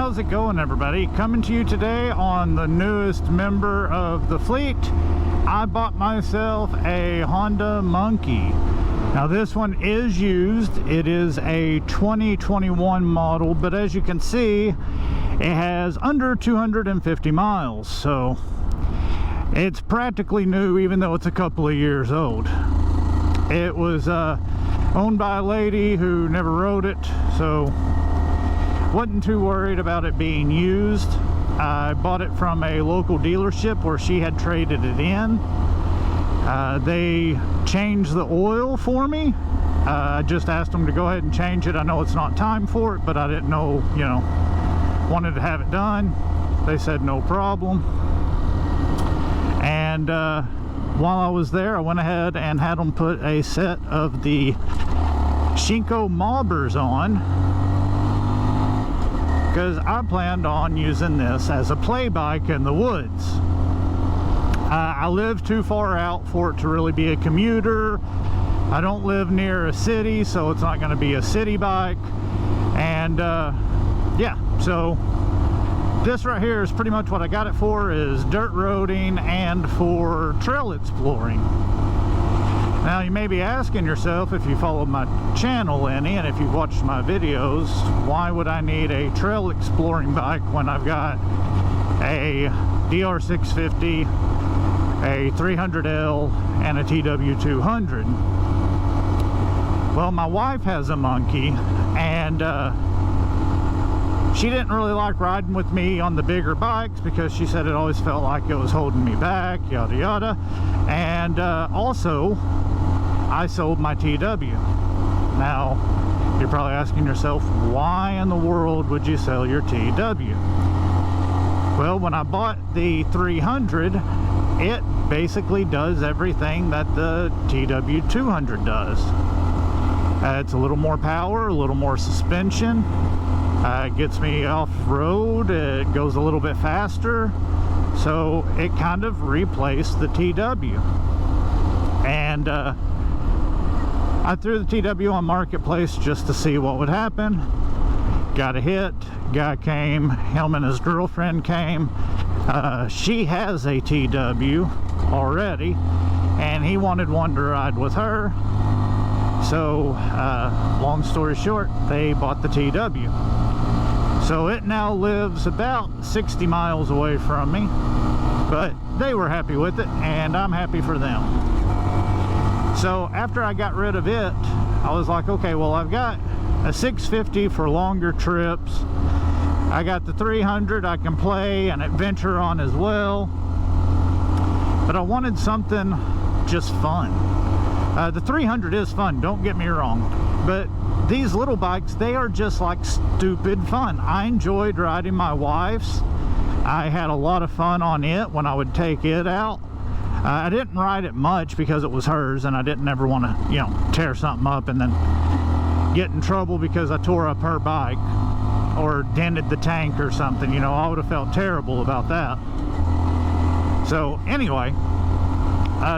How's it going, everybody? Coming to you today on the newest member of the fleet. I bought myself a Honda Monkey. Now this one is used. It is a 2021 model, but as you can see, it has under 250 miles, so it's practically new, even though it's a couple of years old. It was owned by a lady who never rode it, so wasn't too worried about it being used. I bought it from a local dealership where she had traded it in. They changed the oil for me. I just asked them to go ahead and change it. I know it's not time for it, but I didn't know, wanted to have it done. They said no problem. And while I was there, I went ahead and had them put a set of the Shinko Mobbers on, because I planned on using this as a play bike in the woods. I live too far out for it to really be a commuter. I don't live near a city, so it's not going to be a city bike. And yeah, so this right here is pretty much what I got it for, is dirt roading and for trail exploring. Now you may be asking yourself, if you follow my channel any, and if you've watched my videos, why would I need a trail exploring bike when I've got a DR650, a 300L, and a TW200? Well, my wife has a Monkey, and she didn't really like riding with me on the bigger bikes because she said it always felt like it was holding me back, yada yada. And also, I sold my TW. Now, you're probably asking yourself, why in the world would you sell your TW? Well, when I bought the 300, it basically does everything that the TW200 does. It's a little more power, a little more suspension. It gets me off-road. It goes a little bit faster. So it kind of replaced the TW. And I threw the TW on Marketplace just to see what would happen. Got a hit. Guy came. Him and his girlfriend came. She has a TW already, and he wanted one to ride with her. So long story short, they bought the TW. So it now lives about 60 miles away from me, but they were happy with it, and I'm happy for them. So after I got rid of it, I was like, okay, well, I've got a 650 for longer trips. I got the 300 I can play and adventure on as well, but I wanted something just fun. The 300 is fun, don't get me wrong, but these little bikes, they are just like stupid fun. I enjoyed riding my wife's. I had a lot of fun on it when I would take it out. I didn't ride it much because it was hers, and I didn't ever want to, tear something up and then get in trouble because I tore up her bike or dented the tank or something. I would have felt terrible about that. So anyway,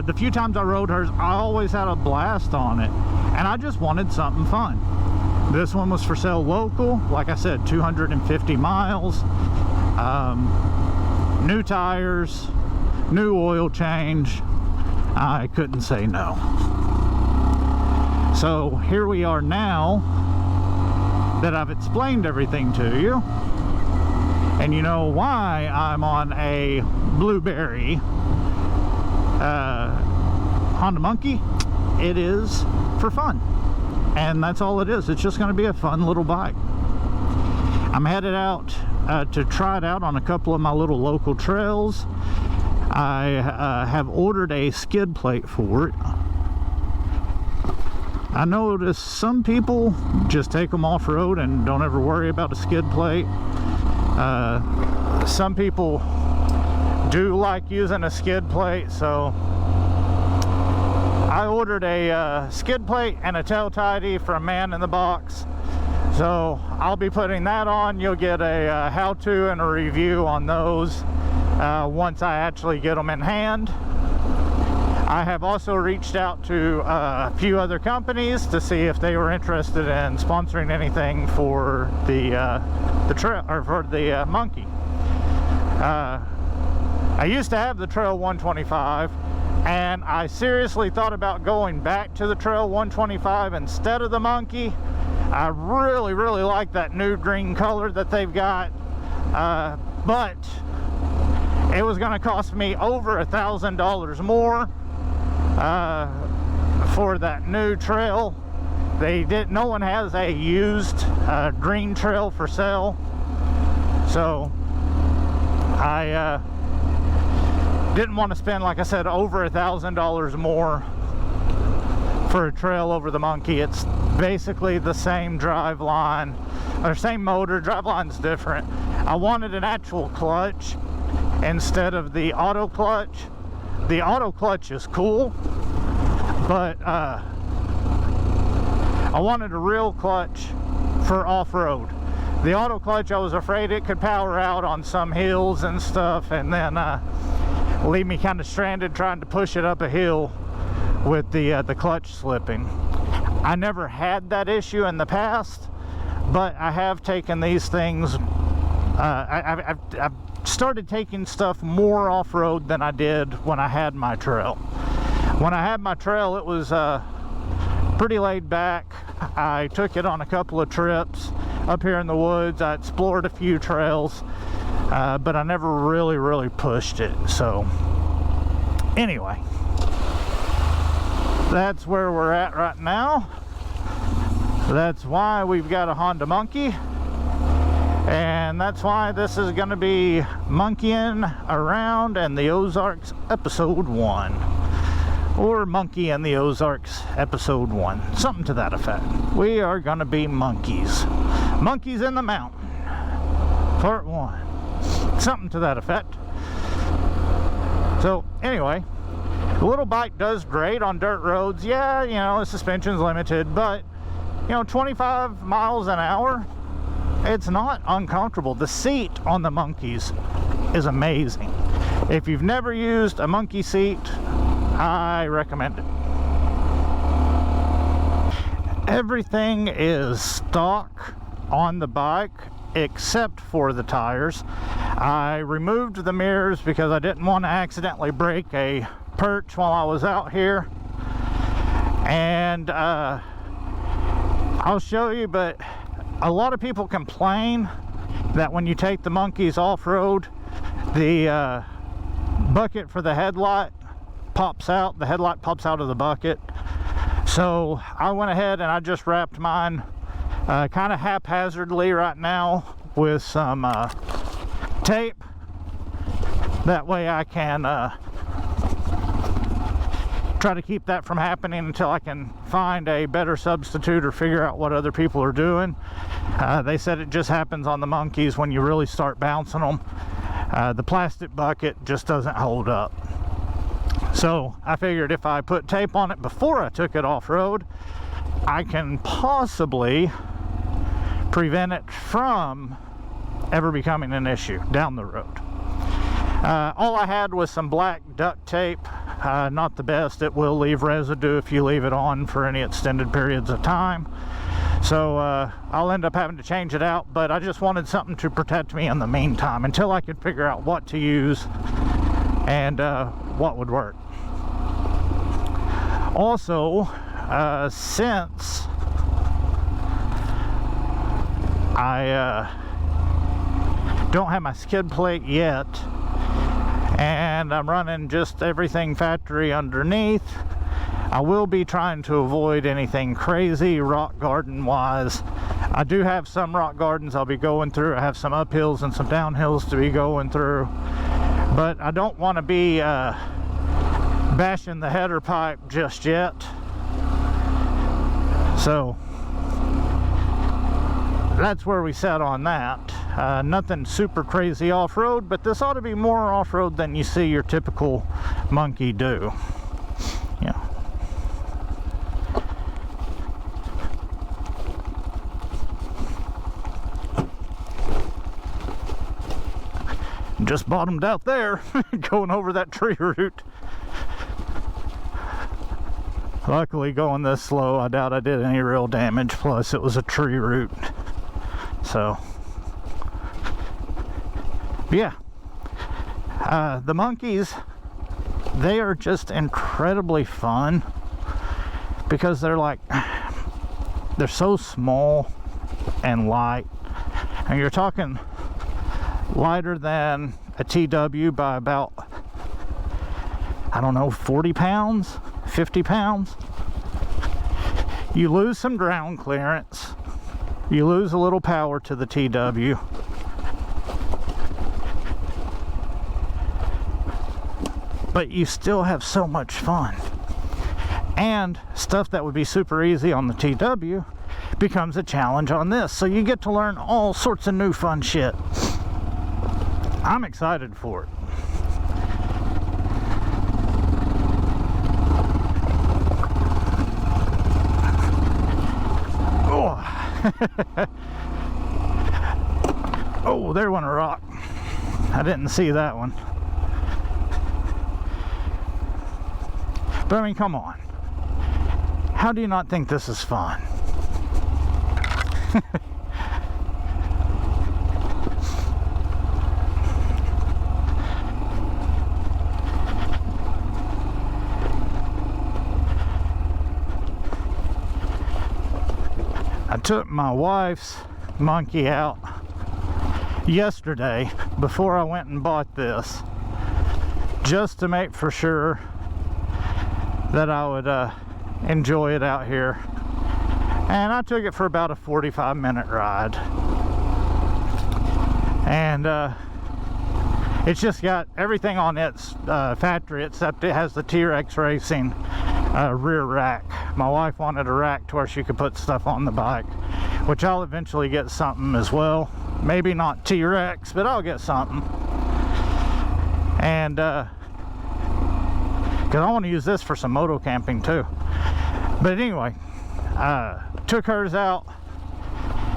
the few times I rode hers, I always had a blast on it, and I just wanted something fun. This one was for sale local, like I said, 250 miles, new tires, new oil change. I couldn't say no. So here we are now that I've explained everything to you, and you know why I'm on a Blueberry Honda Monkey. It is for fun, and that's all it is. It's just going to be a fun little bike. I'm headed out to try it out on a couple of my little local trails. I have ordered a skid plate for it. I noticed some people just take them off-road and don't ever worry about a skid plate. Some people do like using a skid plate, so I ordered a skid plate and a tail tidy from Man in the Box. So I'll be putting that on. You'll get a how-to and a review on those once I actually get them in hand. I have also reached out to a few other companies to see if they were interested in sponsoring anything for the trail, or for the monkey. I used to have the Trail 125, and I seriously thought about going back to the Trail 125 instead of the monkey. I really like that new green color that they've got, but it was going to cost me over $1,000 more for that new trail. No one has a used green trail for sale, so I didn't want to spend, like I said, over $1,000 more for a trail over the monkey. It's basically the same drive line, or same motor. Drive line's different. I wanted an actual clutch instead of the auto clutch. The auto clutch is cool, but I wanted a real clutch for off-road. The auto clutch, I was afraid it could power out on some hills and stuff, and then leave me kind of stranded trying to push it up a hill with the clutch slipping. I never had that issue in the past, but I have taken these things. I've started taking stuff more off-road than I did when I had my trail. When I had my trail, it was pretty laid back. I took it on a couple of trips up here in the woods. I explored a few trails, but I never really pushed it. So anyway, that's where we're at right now. That's why we've got a Honda Monkey, and that's why this is going to be Monkeying Around in the Ozarks episode 1, or Monkey in the Ozarks episode 1, something to that effect. We are going to be monkeys in the mountain, part 1, something to that effect. So anyway, the little bike does great on dirt roads. Yeah, you know, the suspension's limited, but you know, 25 miles an hour, it's not uncomfortable. The seat on the monkeys is amazing. If you've never used a monkey seat, I recommend it. Everything is stock on the bike except for the tires. I removed the mirrors because I didn't want to accidentally break a perch while I was out here, and I'll show you, but a lot of people complain that when you take the monkeys off-road, the bucket for the headlight pops out. The headlight pops out of the bucket. So I went ahead and I just wrapped mine kind of haphazardly right now with some tape. That way I can try to keep that from happening until I can find a better substitute or figure out what other people are doing. They said it just happens on the monkeys when you really start bouncing them. The plastic bucket just doesn't hold up. So I figured if I put tape on it before I took it off-road, I can possibly prevent it from ever becoming an issue down the road. All I had was some black duct tape. Not the best. It will leave residue if you leave it on for any extended periods of time. So I'll end up having to change it out, but I just wanted something to protect me in the meantime until I could figure out what to use and what would work. Also, since I don't have my skid plate yet, and I'm running just everything factory underneath, I will be trying to avoid anything crazy rock garden wise. I do have some rock gardens I'll be going through. I have some uphills and some downhills to be going through, but I don't want to be bashing the header pipe just yet. So that's where we set on that. Nothing super crazy off-road, but this ought to be more off-road than you see your typical monkey do. Yeah. Just bottomed out there, going over that tree root. Luckily, going this slow, I doubt I did any real damage. Plus, it was a tree root. So, yeah. The monkeys, they are just incredibly fun because they're so small and light. And you're talking lighter than a TW by about, I don't know, 40 pounds, 50 pounds. You lose some ground clearance. You lose a little power to the TW. But you still have so much fun. And stuff that would be super easy on the TW becomes a challenge on this. So you get to learn all sorts of new fun shit. I'm excited for it. Oh, oh, there went a rock. I didn't see that one. But I mean, come on. How do you not think this is fun? I took my wife's monkey out yesterday before I went and bought this, just to make for sure that I would enjoy it out here. And I took it for about a 45-minute ride. And it's just got everything on its factory except it has the T-Rex Racing rear rack. My wife wanted a rack to where she could put stuff on the bike, which I'll eventually get something as well. Maybe not T-Rex, but I'll get something. And because I want to use this for some moto camping too. But anyway, took hers out,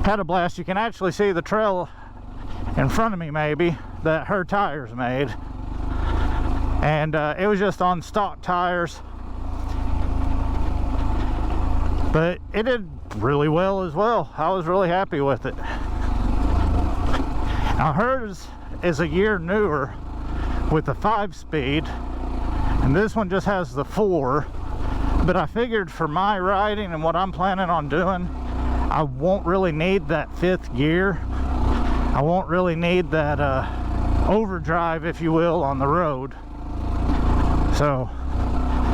had a blast. You can actually see the trail in front of me maybe that her tires made, and it was just on stock tires, but it did really well as well. I was really happy with it. Now hers is a year newer with the 5-speed, and this one just has the 4. But I figured for my riding and what I'm planning on doing, I won't really need that 5th gear. I won't really need that overdrive, if you will, on the road. So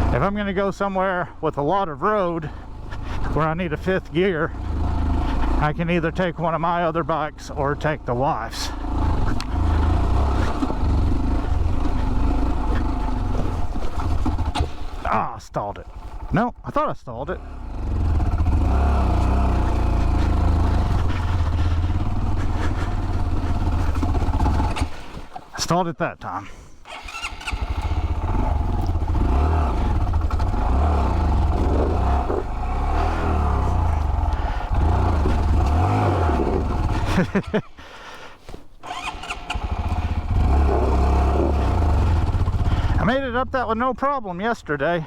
if I'm going to go somewhere with a lot of road where I need a 5th gear, I can either take one of my other bikes or take the wife's. Ah, I stalled it. No, I thought I stalled it. I stalled it that time. I made it up that with no problem yesterday.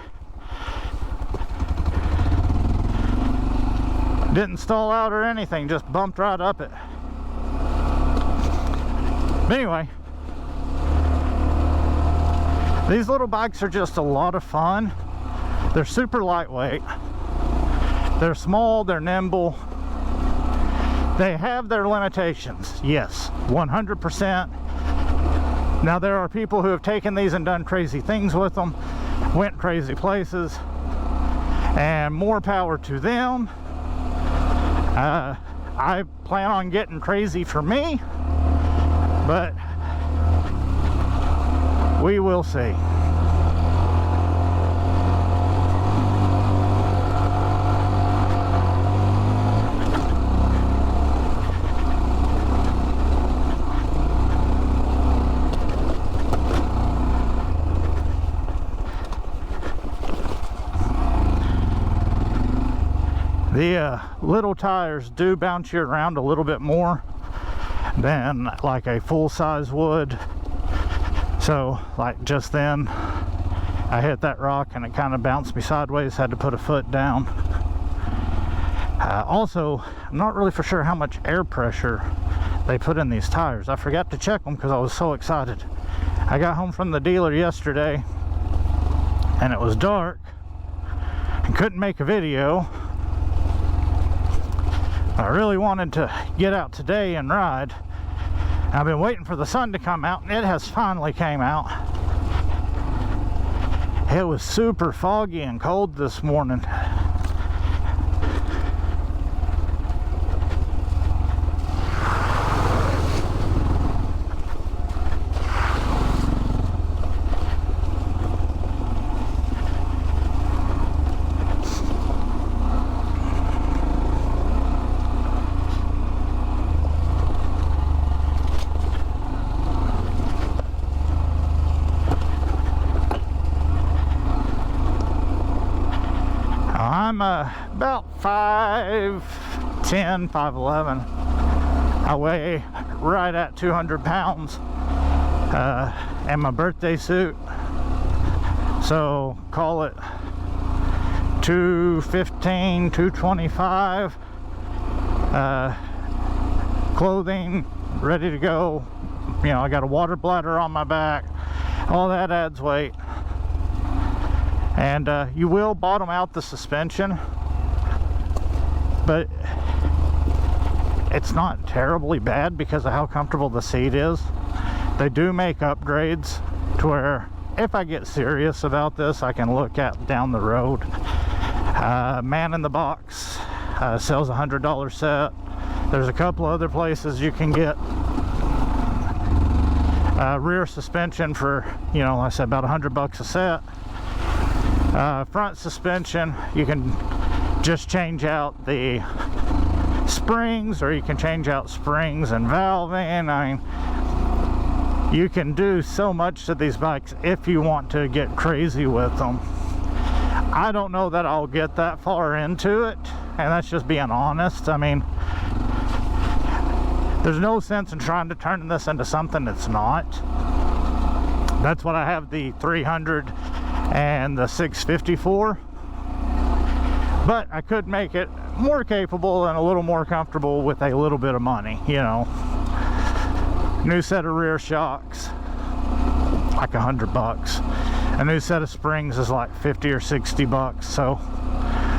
Didn't stall out or anything, just bumped right up it. But anyway, these little bikes are just a lot of fun. They're super lightweight. They're small, they're nimble. They have their limitations, yes, 100%. Now there are people who have taken these and done crazy things with them, went crazy places, and more power to them. I plan on getting crazy for me, but we will see. The little tires do bounce you around a little bit more than like a full size would. So like just then I hit that rock and it kind of bounced me sideways, had to put a foot down. Also, I'm not really for sure how much air pressure they put in these tires. I forgot to check them because I was so excited. I got home from the dealer yesterday and it was dark and couldn't make a video. I really wanted to get out today and ride. I've been waiting for the sun to come out, and it has finally came out. It was super foggy and cold this morning. I'm about 5'10", 5'11". I weigh right at 200 pounds. And my birthday suit, so call it 215, 225. Clothing ready to go. You know, I got a water bladder on my back. All that adds weight. And you will bottom out the suspension, but it's not terribly bad because of how comfortable the seat is. They do make upgrades to where if I get serious about this, I can look at down the road. Man in the Box sells a $100 set. There's a couple other places you can get rear suspension for, you know, like I said, about $100 a set. Front suspension, you can just change out the springs, or you can change out springs and valving. I mean, you can do so much to these bikes if you want to get crazy with them. I don't know that I'll get that far into it, and that's just being honest. I mean, there's no sense in trying to turn this into something it's not. That's what I have the 300 and the 650 for, but I could make it more capable and a little more comfortable with a little bit of money, you know. New set of rear shocks, like $100. A new set of springs is like 50 or 60 bucks. So,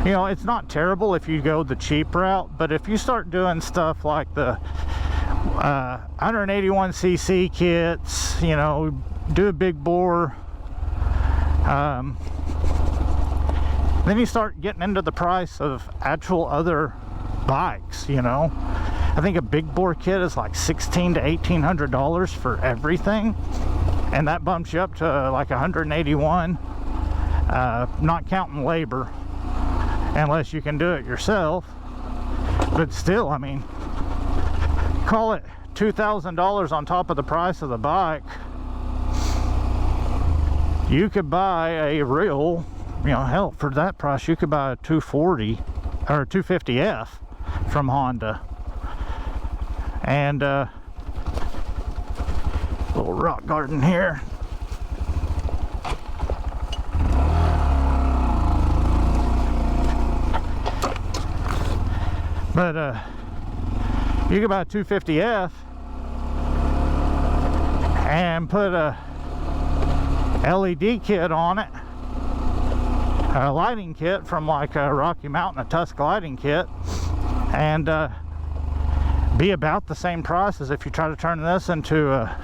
you know, it's not terrible if you go the cheap route, but if you start doing stuff like the 181cc kits, you know, do a big bore, then you start getting into the price of actual other bikes, you know. I think a big bore kit is like $1,600 to $1,800 for everything, and that bumps you up to like 181, not counting labor, unless you can do it yourself. But still, I mean, call it $2,000 on top of the price of the bike. You could buy a real, you know, hell, for that price you could buy a 240 or 250F from Honda. And little rock garden here. But you could buy a 250F and put a LED kit on it, a lighting kit from like a Rocky Mountain, a Tusk lighting kit, and be about the same price as if you try to turn this into a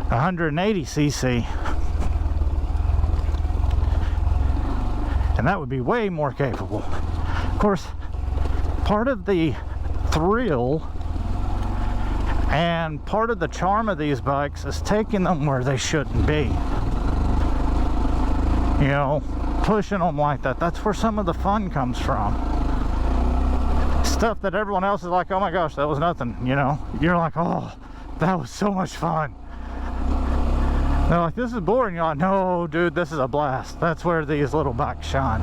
180cc, and that would be way more capable. Of course, part of the thrill and part of the charm of these bikes is taking them where they shouldn't be. You know, pushing them like that. That's where some of the fun comes from. Stuff that everyone else is like, oh my gosh, that was nothing, you know. You're like, oh, that was so much fun. They're like, this is boring. You're like, no, dude, this is a blast. That's where these little bikes shine.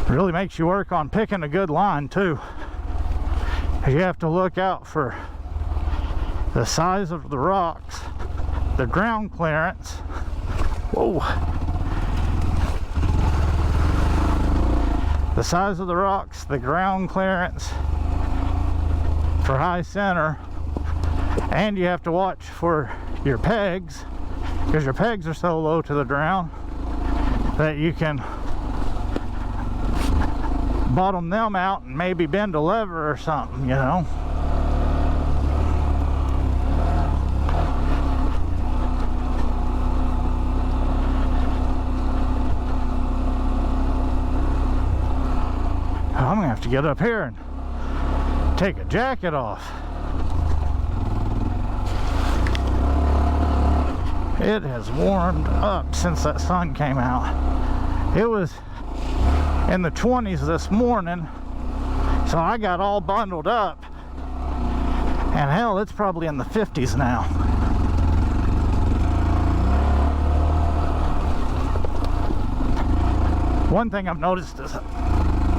Really makes you work on picking a good line too. You have to look out for the size of the rocks, the ground clearance. Whoa. The size of the rocks, the ground clearance for high center, and you have to watch for your pegs, because your pegs are so low to the ground that you can bottom them out and maybe bend a lever or something, you know. I'm gonna have to get up here and take a jacket off. It has warmed up since that sun came out. It was in the 20s this morning, so I got all bundled up, and hell, it's probably in the 50s now. One thing I've noticed is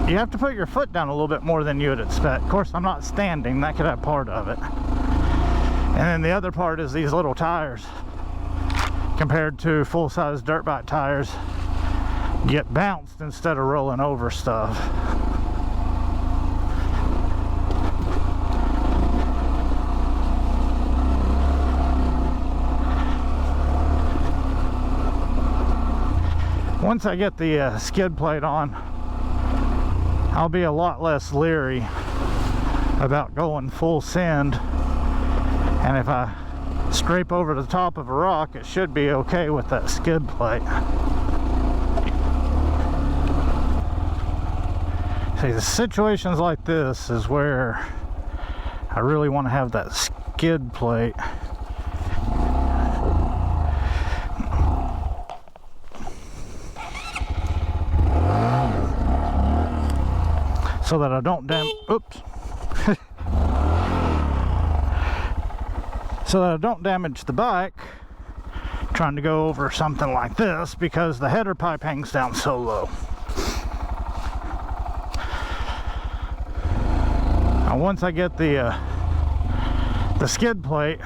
you have to put your foot down a little bit more than you would expect. Of course, I'm not standing, that could have part of it. And then the other part is these little tires. Compared to full-size dirt bike tires, get bounced instead of rolling over stuff. Once I get the skid plate on, I'll be a lot less leery about going full send, and if I scrape over the top of a rock, it should be okay with that skid plate. See, the situations like this is where I really want to have that skid plate. So that I don't so that I don't damage the bike trying to go over something like this, because the header pipe hangs down so low. Now once I get the skid plate,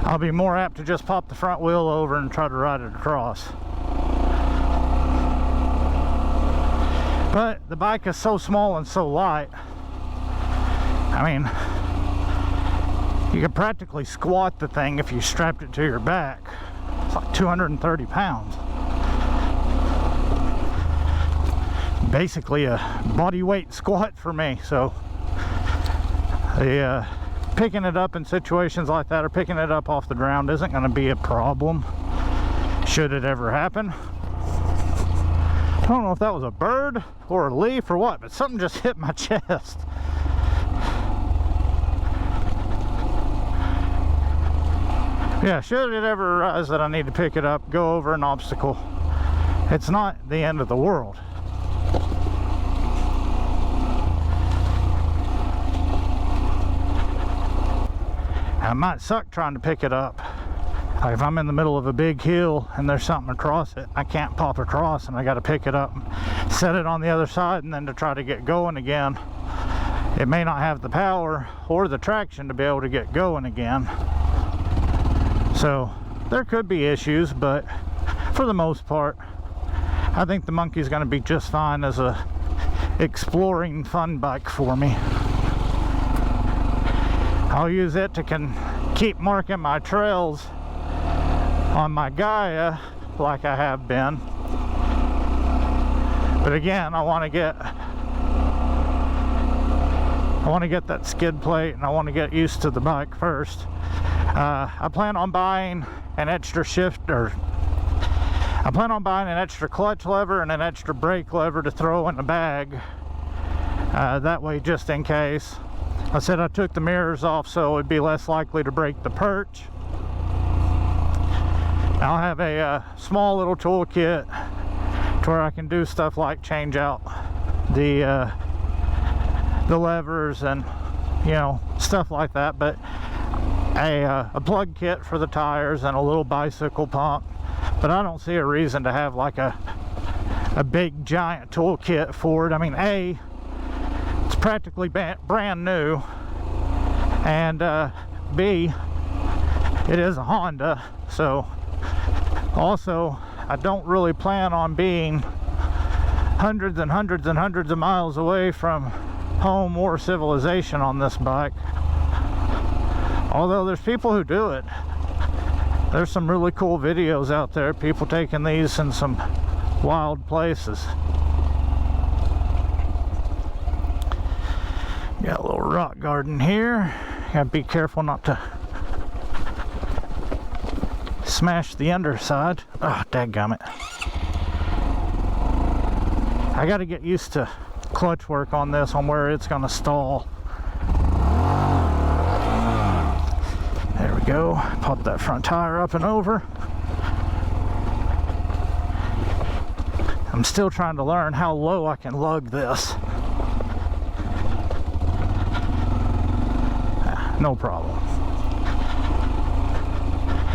I'll be more apt to just pop the front wheel over and try to ride it across. But the bike is so small and so light, I mean, you could practically squat the thing if you strapped it to your back. It's like 230 pounds. Basically a body weight squat for me. So picking it up in situations like that, or picking it up off the ground, isn't going to be a problem should it ever happen. I don't know if that was a bird or a leaf or what, but something just hit my chest. Yeah, should it ever arise that I need to pick it up, go over an obstacle, it's not the end of the world. It might suck trying to pick it up. Like if I'm in the middle of a big hill and there's something across it, I can't pop across and I got to pick it up, set it on the other side, and then to try to get going again, it may not have the power or the traction to be able to get going again. So there could be issues, but for the most part, I think the Monkey's going to be just fine as a exploring fun bike for me. I'll use it to keep marking my trails on my Gaia like I have been. But again, I want to get that skid plate, and I want to get used to the bike first. I plan on buying an extra clutch lever and an extra brake lever to throw in the bag. That way, just in case. I said I took the mirrors off so it'd be less likely to break the perch. I'll have a small little toolkit to where I can do stuff like change out the levers and, you know, stuff like that. But a plug kit for the tires and a little bicycle pump. But I don't see a reason to have like a a big giant toolkit for it. I mean, A, it's practically brand new, and B, it is a Honda. So also, I don't really plan on being hundreds and hundreds and hundreds of miles away from home or civilization on this bike. Although there's people who do it. There's some really cool videos out there, people taking these in some wild places. Got a little rock garden here. Gotta be careful not to smash the underside. Oh, dadgummit. I gotta get used to clutch work on this, on where it's gonna stall. There we go. Pop that front tire up and over. I'm still trying to learn how low I can lug this. No problem.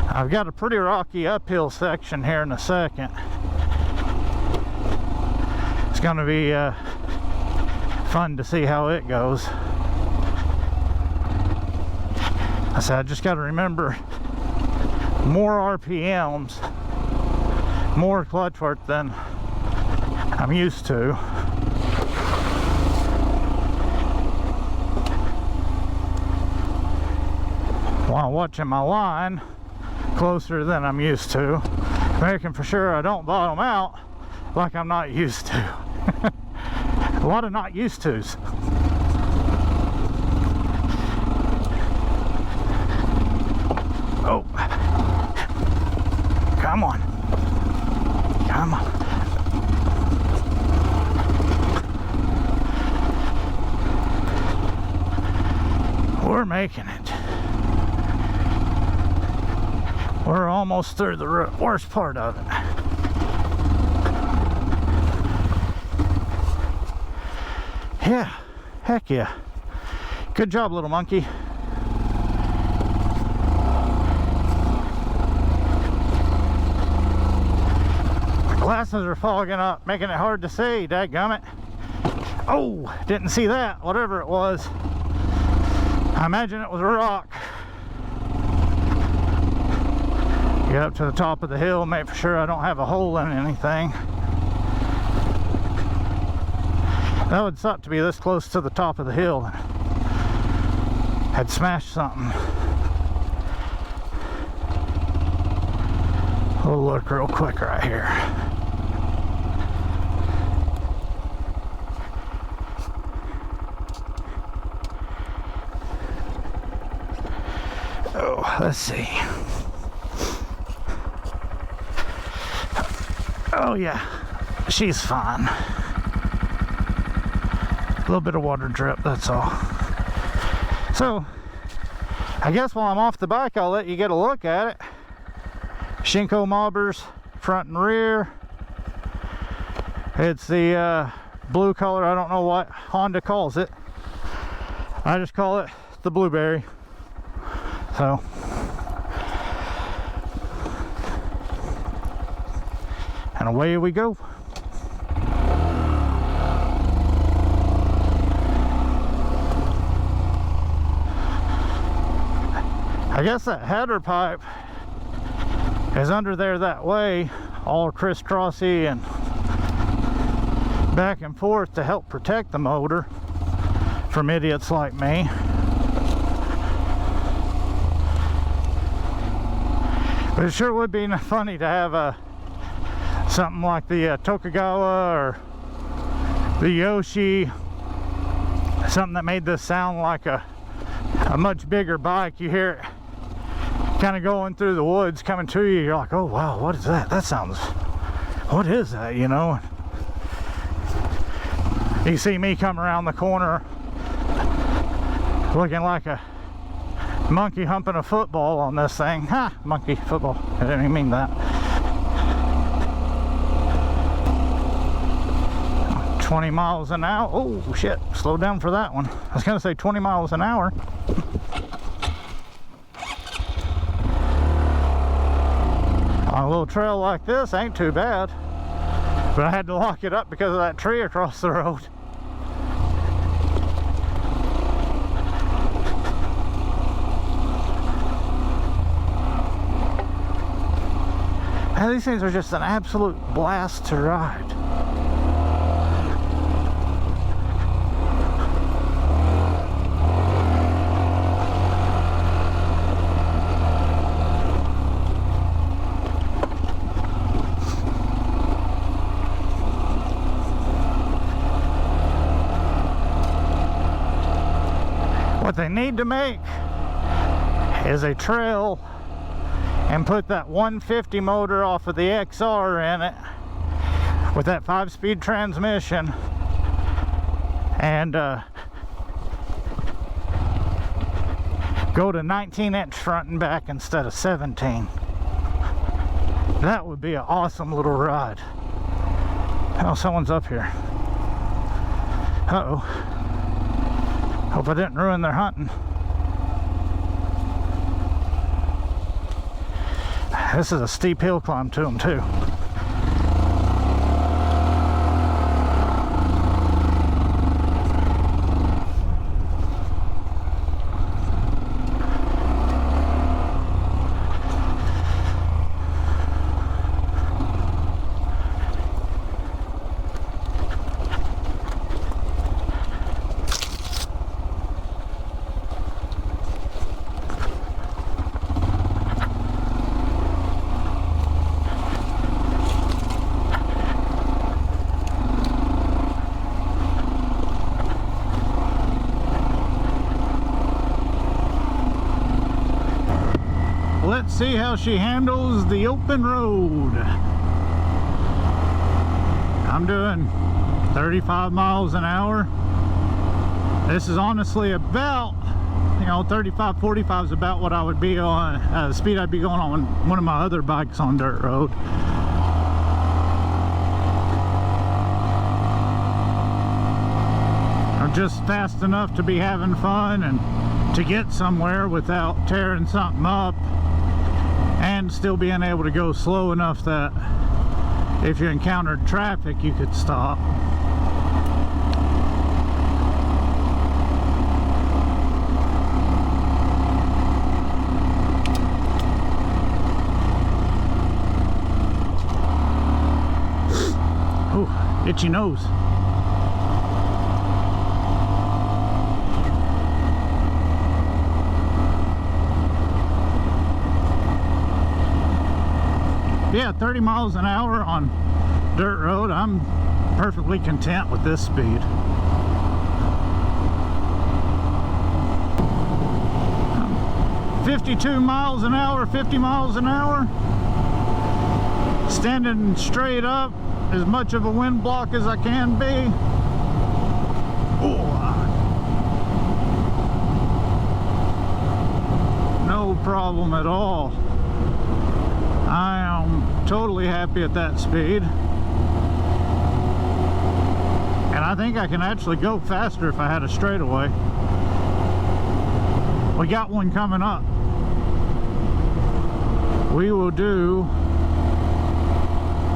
I've got a pretty rocky uphill section here in a second. It's going to be fun to see how it goes. I said, I just got to remember, more RPMs, more clutch work than I'm used to. While watching my line closer than I'm used to, making for sure I don't bottom out like I'm not used to. A lot of not used to's. Oh, come on, come on. We're making it. We're almost through the worst part of it. Yeah, heck yeah. Good job, little monkey. My glasses are fogging up, making it hard to see, dadgummit. Oh, didn't see that, whatever it was. I imagine it was a rock. Get up to the top of the hill, make for sure I don't have a hole in anything. That would suck to be this close to the top of the hill. Had smashed something. We'll look real quick right here. Oh, let's see. Oh yeah, she's fine. A little bit of water drip, that's all. So, I guess while I'm off the bike, I'll let you get a look at it. Shinko mobbers, front and rear. It's the blue color, I don't know what Honda calls it. I just call it the blueberry. So, and away we go. I guess that header pipe is under there that way, all crisscrossy and back and forth to help protect the motor from idiots like me. But it sure would be funny to have something like the Tokugawa or the Yoshi, something that made this sound like a much bigger bike. You hear it kind of going through the woods coming to you, you're like, oh wow, what is that? That sounds, what is that, you know? You see me come around the corner looking like a monkey humping a football on this thing. Ha! Monkey football. I didn't even mean that. 20 miles an hour. Oh shit, slow down for that one. I was gonna say 20 miles an hour. On a little trail like this ain't too bad. But I had to lock it up because of that tree across the road. Now, these things are just an absolute blast to ride. What they need to make is a trail and put that 150 motor off of the XR in it with that 5-speed transmission, and go to 19-inch front and back instead of 17. That would be an awesome little ride. Oh, someone's up here. Uh-oh. Hope I didn't ruin their hunting. This is a steep hill climb to them too. Let's see how she handles the open road. I'm doing 35 miles an hour. This is honestly about, 35, 45 is about what I would be on, the speed I'd be going on one of my other bikes on dirt road. I'm just fast enough to be having fun and to get somewhere without tearing something up, and still being able to go slow enough that if you encountered traffic you could stop. Ooh, itchy nose. Yeah, 30 miles an hour on dirt road, I'm perfectly content with this speed. Um, 52 miles an hour, 50 miles an hour. Standing straight up, as much of a wind block as I can be. No problem at all. I am totally happy at that speed, and I think I can actually go faster if I had a straightaway. We got one coming up. We will do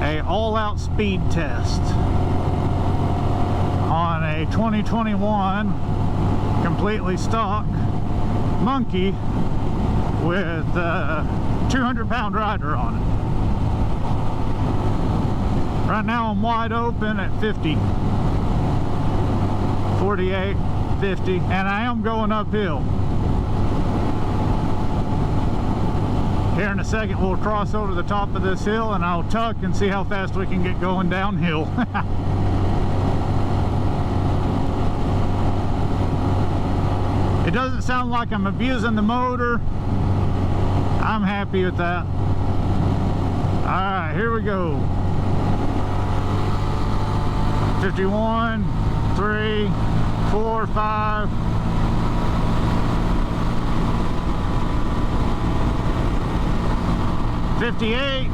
a all-out speed test on a 2021 completely stock monkey with 200-pound rider on it. Right now I'm wide open at 50, 48, 50, and I am going uphill. Here in a second we'll cross over the top of this hill and I'll tuck and see how fast we can get going downhill. It doesn't sound like I'm abusing the motor. I'm happy with that. Alright, here we go. 51, 3, 4, 5. 58.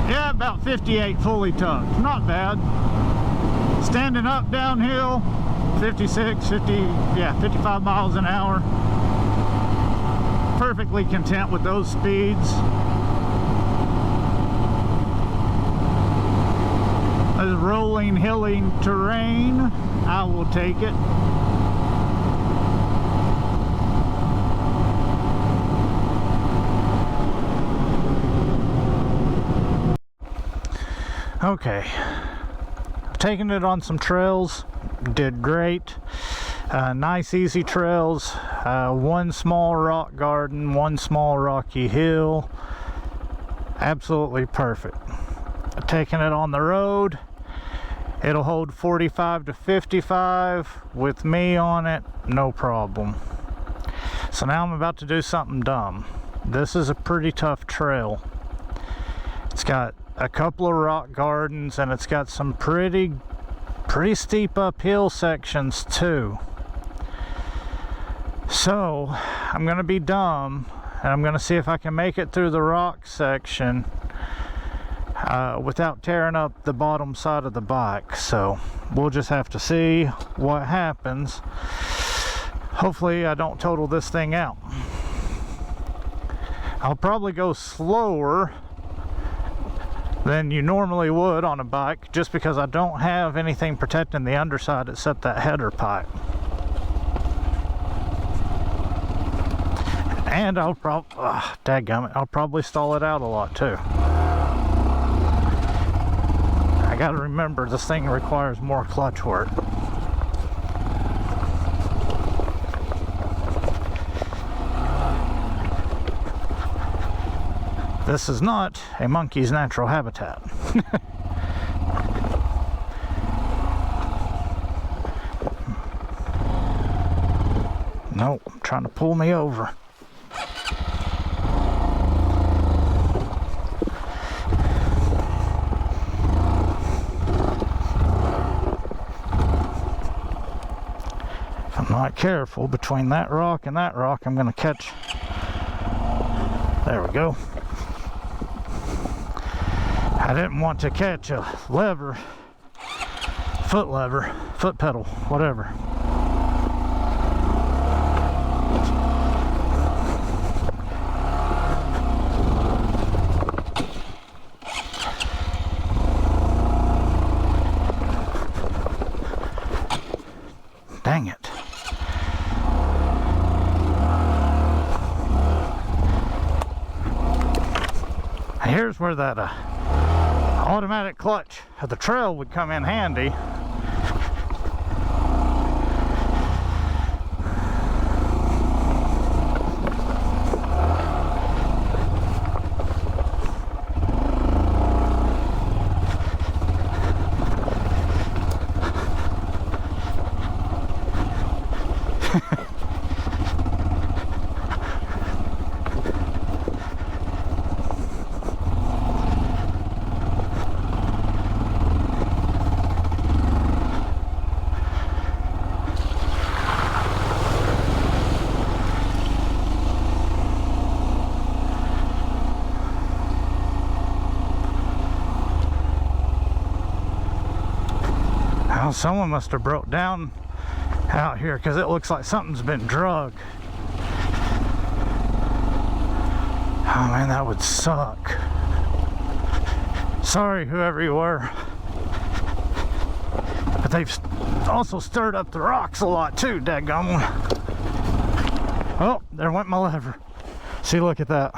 Yeah, about 58 fully tucked. Not bad. Standing up downhill, 56, 50, yeah, 55 miles an hour. perfectly content with those speeds. As rolling, hilly terrain, I will take it. Okay, taking it on some trails, did great. Nice easy trails, one small rock garden, one small rocky hill, absolutely perfect. Taking it on the road, it'll hold 45 to 55 with me on it, no problem. So now I'm about to do something dumb. This is a pretty tough trail. It's got a couple of rock gardens and it's got some pretty steep uphill sections too. So I'm gonna be dumb and I'm gonna see if I can make it through the rock section without tearing up the bottom side of the bike. So we'll just have to see what happens. Hopefully I don't total this thing out. I'll probably go slower than you normally would on a bike just because I don't have anything protecting the underside except that header pipe. And I'll probably stall it out a lot too. I gotta remember this thing requires more clutch work. This is not a monkey's natural habitat. Nope, trying to pull me over. If I'm not careful between that rock and that rock, I'm going to catch. There we go. I didn't want to catch a lever, foot pedal, whatever. Dang it. Here's where that automatic clutch of the trail would come in handy. Someone must have broke down out here because it looks like something's been drugged. Oh man, that would suck. Sorry, whoever you were. But they've also stirred up the rocks a lot too, daggum. Oh, there went my lever. See, look at that.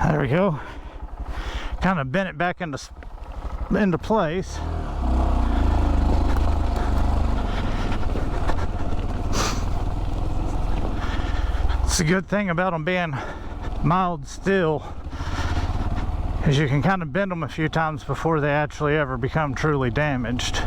There we go. Kind of bent it back into place. It's a good thing about them being mild steel is you can kind of bend them a few times before they actually ever become truly damaged.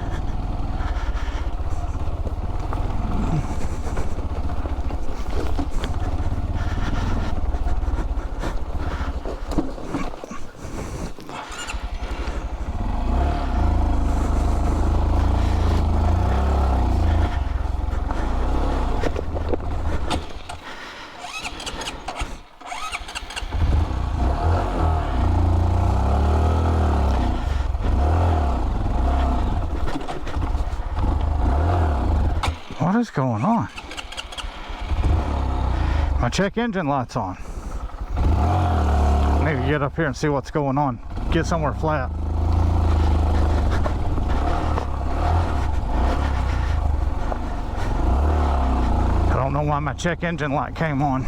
What is going on? My check engine light's on. I need to get up here and see what's going on. Get somewhere flat. I don't know why my check engine light came on.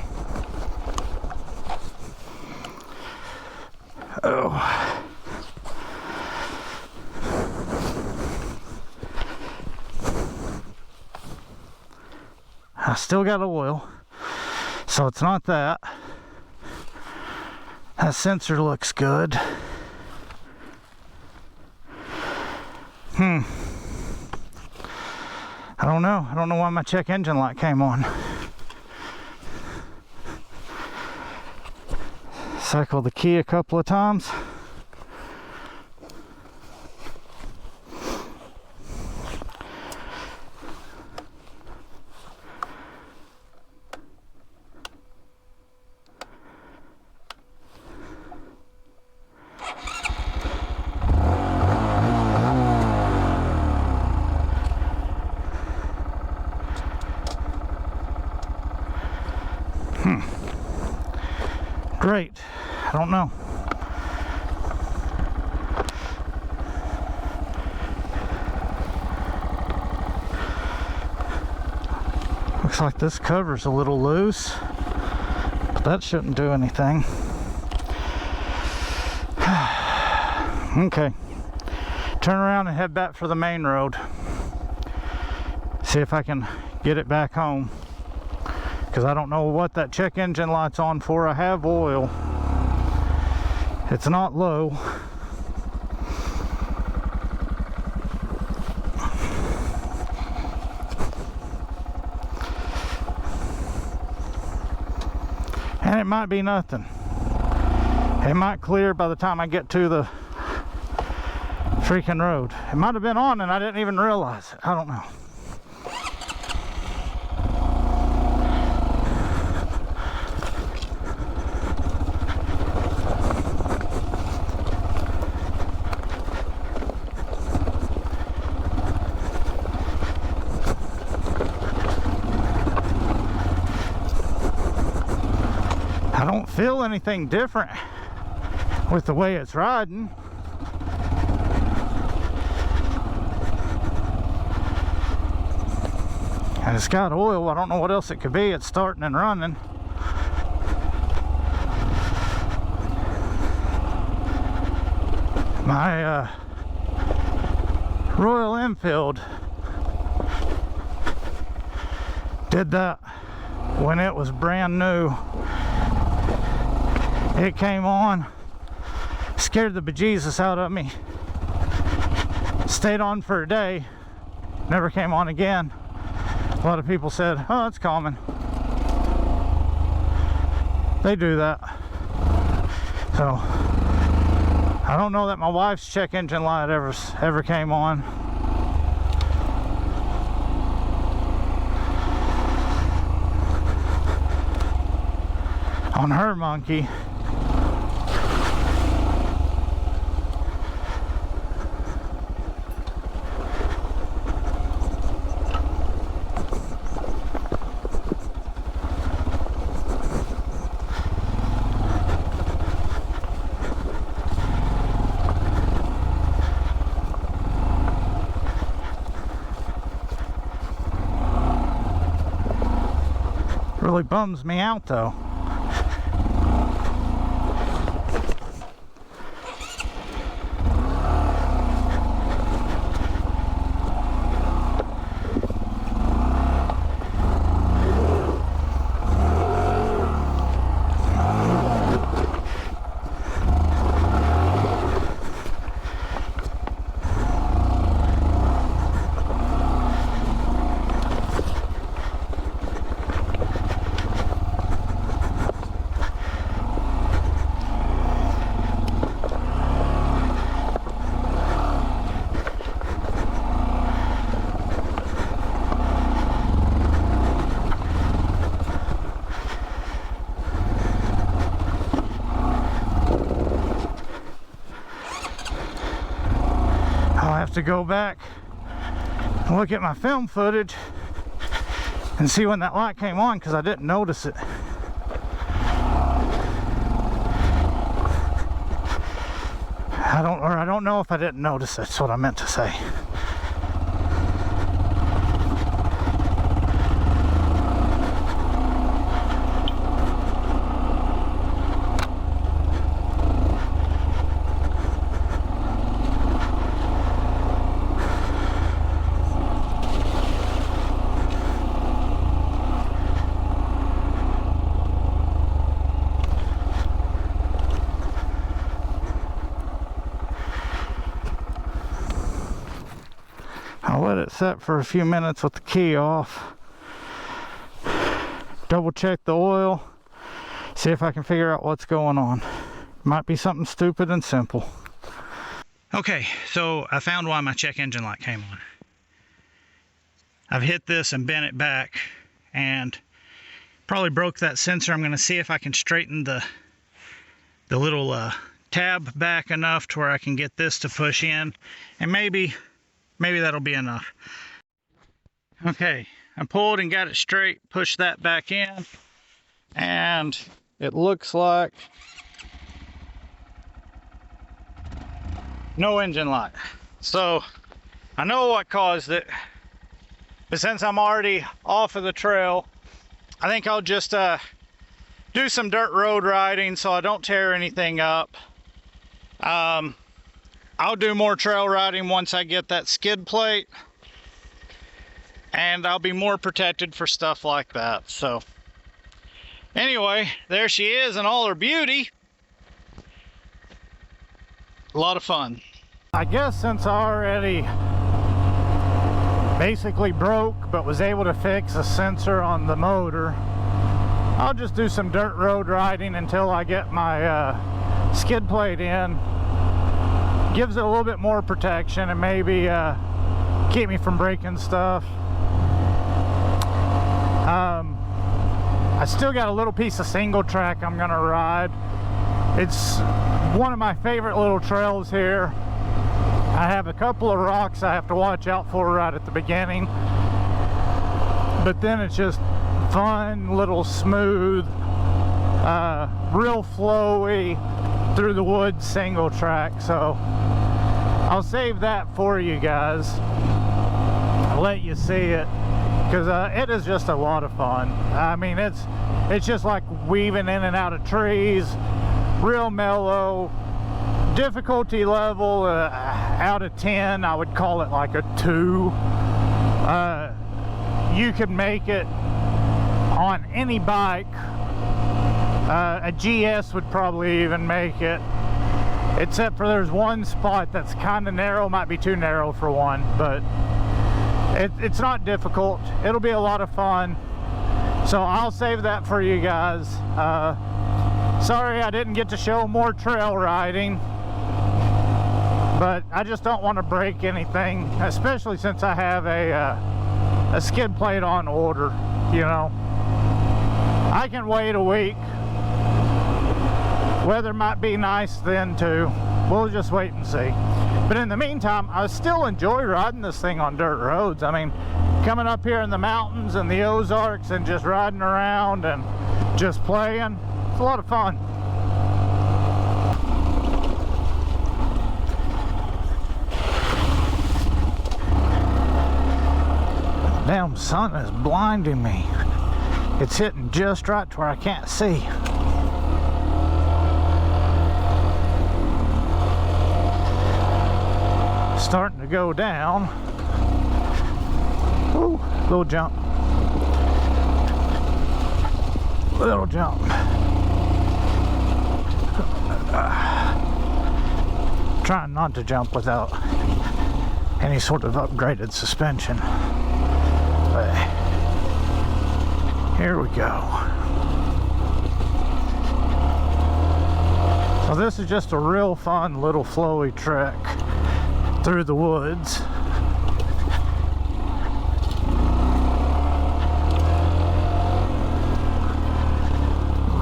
Oh. I still got oil, so it's not that. That sensor looks good. I don't know. I don't know why my check engine light came on. Cycle the key a couple of times. Great. I don't know. Looks like this cover's a little loose, but that shouldn't do anything. Okay. Turn around and head back for the main road. See if I can get it back home. Because I don't know what that check engine light's on for. I have oil. It's not low. And it might be nothing. It might clear by the time I get to the freaking road. It might have been on and I didn't even realize it. I don't know. I don't feel anything different with the way it's riding. And it's got oil. I don't know what else it could be. It's starting and running. My Royal Enfield did that when it was brand new. It came on, scared the bejesus out of me. Stayed on for a day, never came on again. A lot of people said, oh, it's common. They do that. So, I don't know that my wife's check engine light ever came on. On her monkey. Really bums me out though. I'll have to go back and look at my film footage and see when that light came on, because I didn't notice it. I don't know if I didn't notice it. That's what I meant to say. I'll let it set for a few minutes with the key off. Double check the oil. See if I can figure out what's going on. Might be something stupid and simple. Okay, so I found why my check engine light came on. I've hit this and bent it back and probably broke that sensor. I'm going to see if I can straighten the little tab back enough to where I can get this to push in, and maybe that'll be enough. Okay, I pulled and got it straight, pushed that back in, and it looks like no engine light. So I know what caused it, but since I'm already off of the trail, I think I'll just do some dirt road riding so I don't tear anything up. I'll do more trail riding once I get that skid plate, and I'll be more protected for stuff like that. So anyway, there she is in all her beauty. A lot of fun. I guess since I already basically broke but was able to fix a sensor on the motor, I'll just do some dirt road riding until I get my skid plate in. Gives it a little bit more protection and maybe keep me from breaking stuff. I still got a little piece of single track I'm gonna ride. It's one of my favorite little trails here. I have a couple of rocks I have to watch out for right at the beginning, but then it's just fun, little smooth, real flowy through the woods single track. So I'll save that for you guys. I'll let you see it, because it is just a lot of fun. I mean, it's just like weaving in and out of trees, real mellow. Difficulty level out of 10, I would call it like a 2. You could make it on any bike. A GS would probably even make it, except for there's one spot that's kind of narrow, might be too narrow for one, but it's not difficult. It'll be a lot of fun, so I'll save that for you guys. Sorry I didn't get to show more trail riding, but I just don't want to break anything, especially since I have a skid plate on order. You know, I can wait a week. Weather might be nice then too. We'll just wait and see. But in the meantime, I still enjoy riding this thing on dirt roads. I mean, coming up here in the mountains and the Ozarks and just riding around and just playing, it's a lot of fun. The damn sun is blinding me. It's hitting just right to where I can't see. Starting to go down. Ooh, little jump. Little jump. Trying not to jump without any sort of upgraded suspension. But here we go. So this is just a real fun little flowy trek through the woods.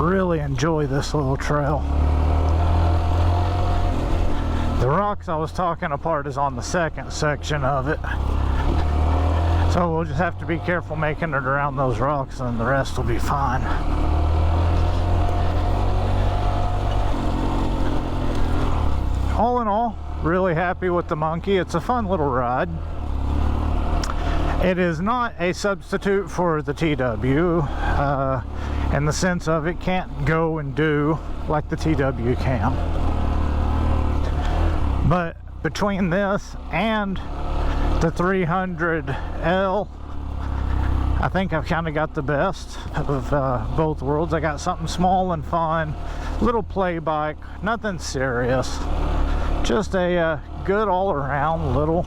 Really enjoy this little trail. The rocks I was talking apart is on the second section of it. So we'll just have to be careful making it around those rocks, and the rest will be fine. All in all, really happy with the monkey. It's a fun little ride. It is not a substitute for the TW in the sense of it can't go and do like the TW can. But between this and the 300L, I think I've kind of got the best of both worlds. I got something small and fun, little play bike, nothing serious, just a good all-around little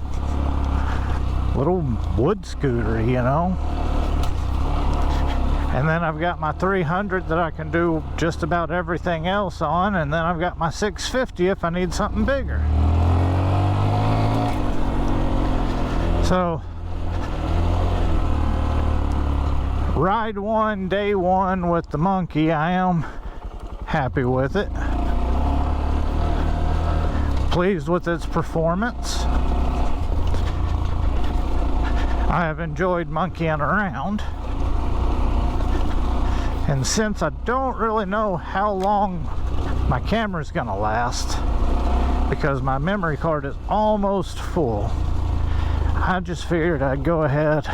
wood scooter, you know. And then I've got my 300 that I can do just about everything else on, and then I've got my 650 if I need something bigger. So ride one, day one with the monkey, I am happy with it. Pleased with its performance. I have enjoyed monkeying around. And since I don't really know how long my camera's gonna last, because my memory card is almost full, I just figured I'd go ahead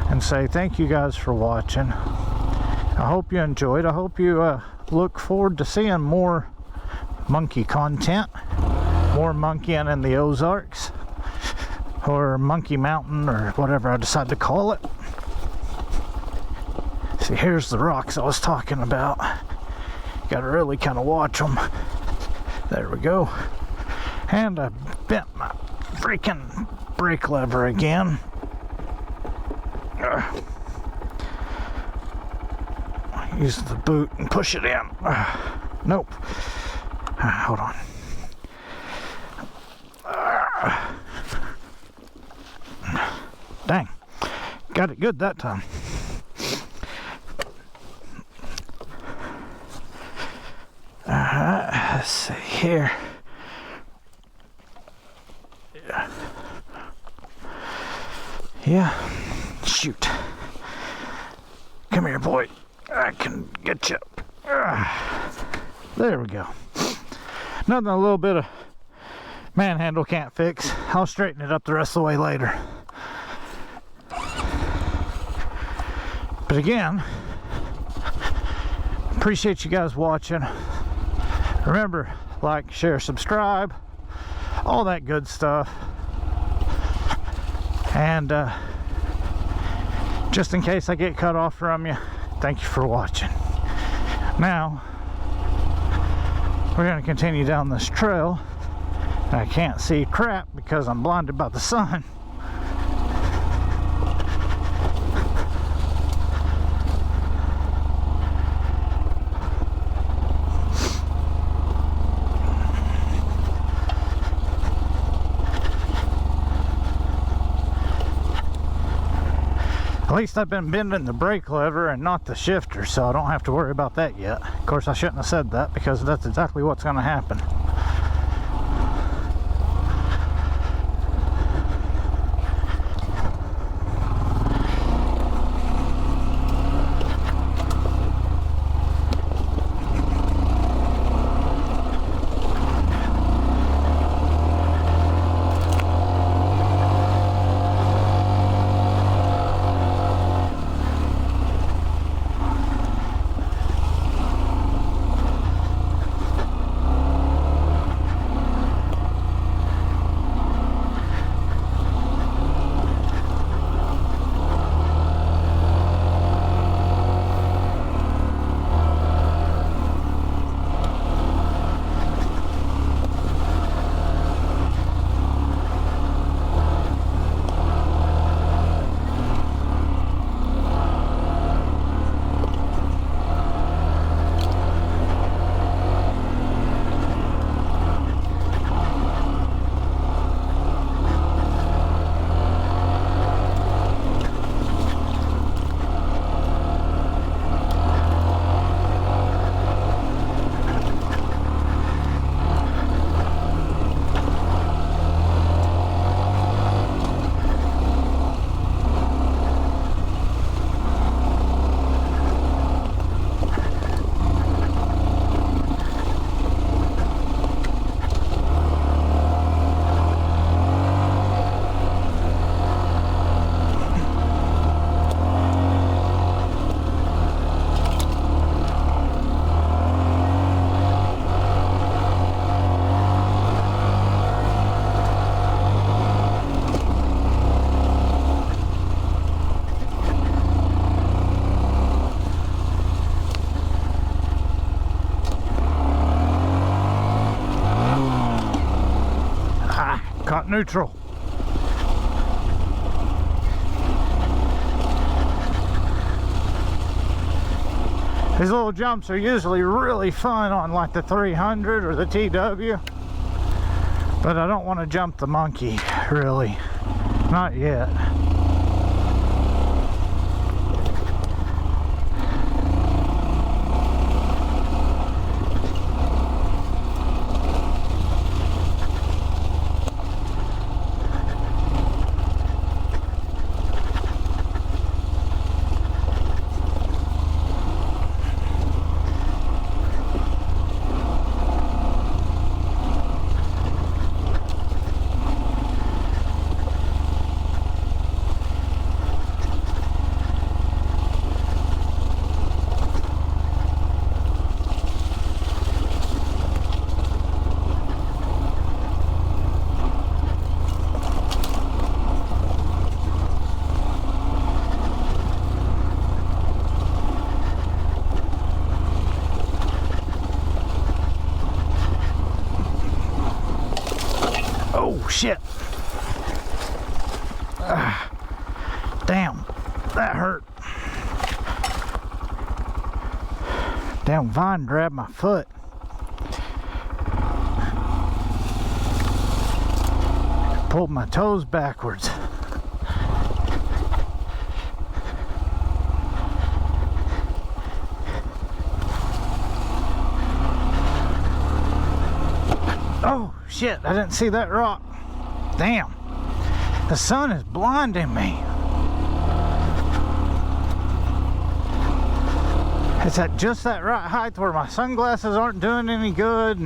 and say thank you guys for watching. I hope you enjoyed. I hope you look forward to seeing more monkey content, more monkeying in the Ozarks, or Monkey Mountain, or whatever I decide to call it. See, here's the rocks I was talking about. Gotta really kind of watch them. There we go. And I bent my freaking brake lever again. Use the boot and push it in. Nope. Hold on. Dang. Got it good that time. Let's see here. Yeah. Shoot. Come here, boy. I can get you. There we go. Nothing a little bit of manhandle can't fix. I'll straighten it up the rest of the way later. But again, appreciate you guys watching. Remember, like, share, subscribe, all that good stuff. And just in case I get cut off from you, thank you for watching. Now, we're going to continue down this trail. I can't see crap because I'm blinded by the sun. At least I've been bending the brake lever and not the shifter, so I don't have to worry about that yet. Of course, I shouldn't have said that because that's exactly what's going to happen. neutral. These little jumps are usually really fun on like the 300 or the TW, but I don't want to jump the monkey, really. Not yet. Oh shit. Damn, that hurt. Damn vine grabbed my foot. Pulled my toes backwards. Oh shit, I didn't see that rock. Damn, the sun is blinding me. It's at just that right height where my sunglasses aren't doing any good.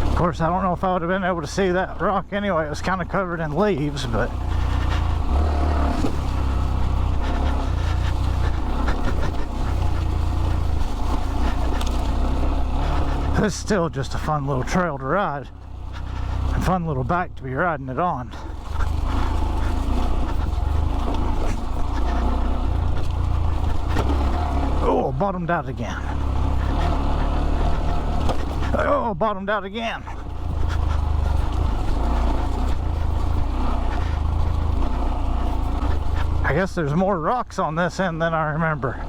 Of course, I don't know if I would have been able to see that rock anyway. It was kind of covered in leaves, but it's still just a fun little trail to ride. A fun little bike to be riding it on. Oh, bottomed out again. Oh, bottomed out again. I guess there's more rocks on this end than I remember.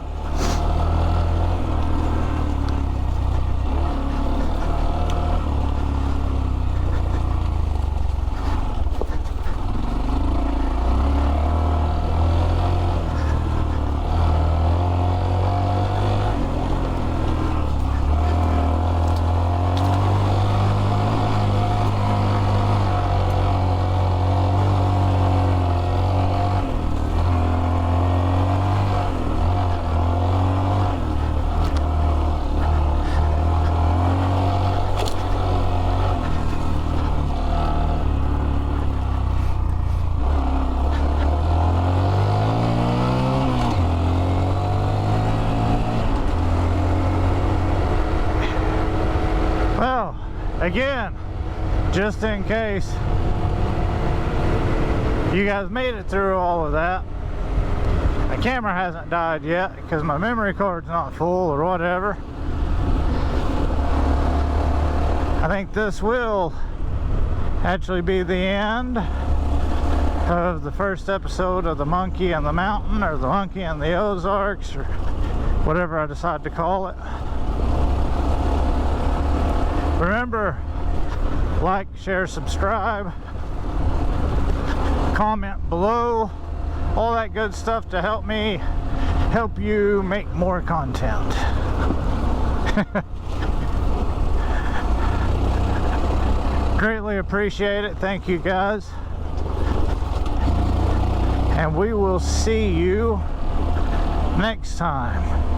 Again, just in case you guys made it through all of that, my camera hasn't died yet because my memory card's not full or whatever. I think this will actually be the end of the first episode of the Monkey and the Mountain, or the Monkey and the Ozarks, or whatever I decide to call it. Remember, like, share, subscribe, comment below, all that good stuff to help me help you make more content. Greatly appreciate it. Thank you guys. And we will see you next time.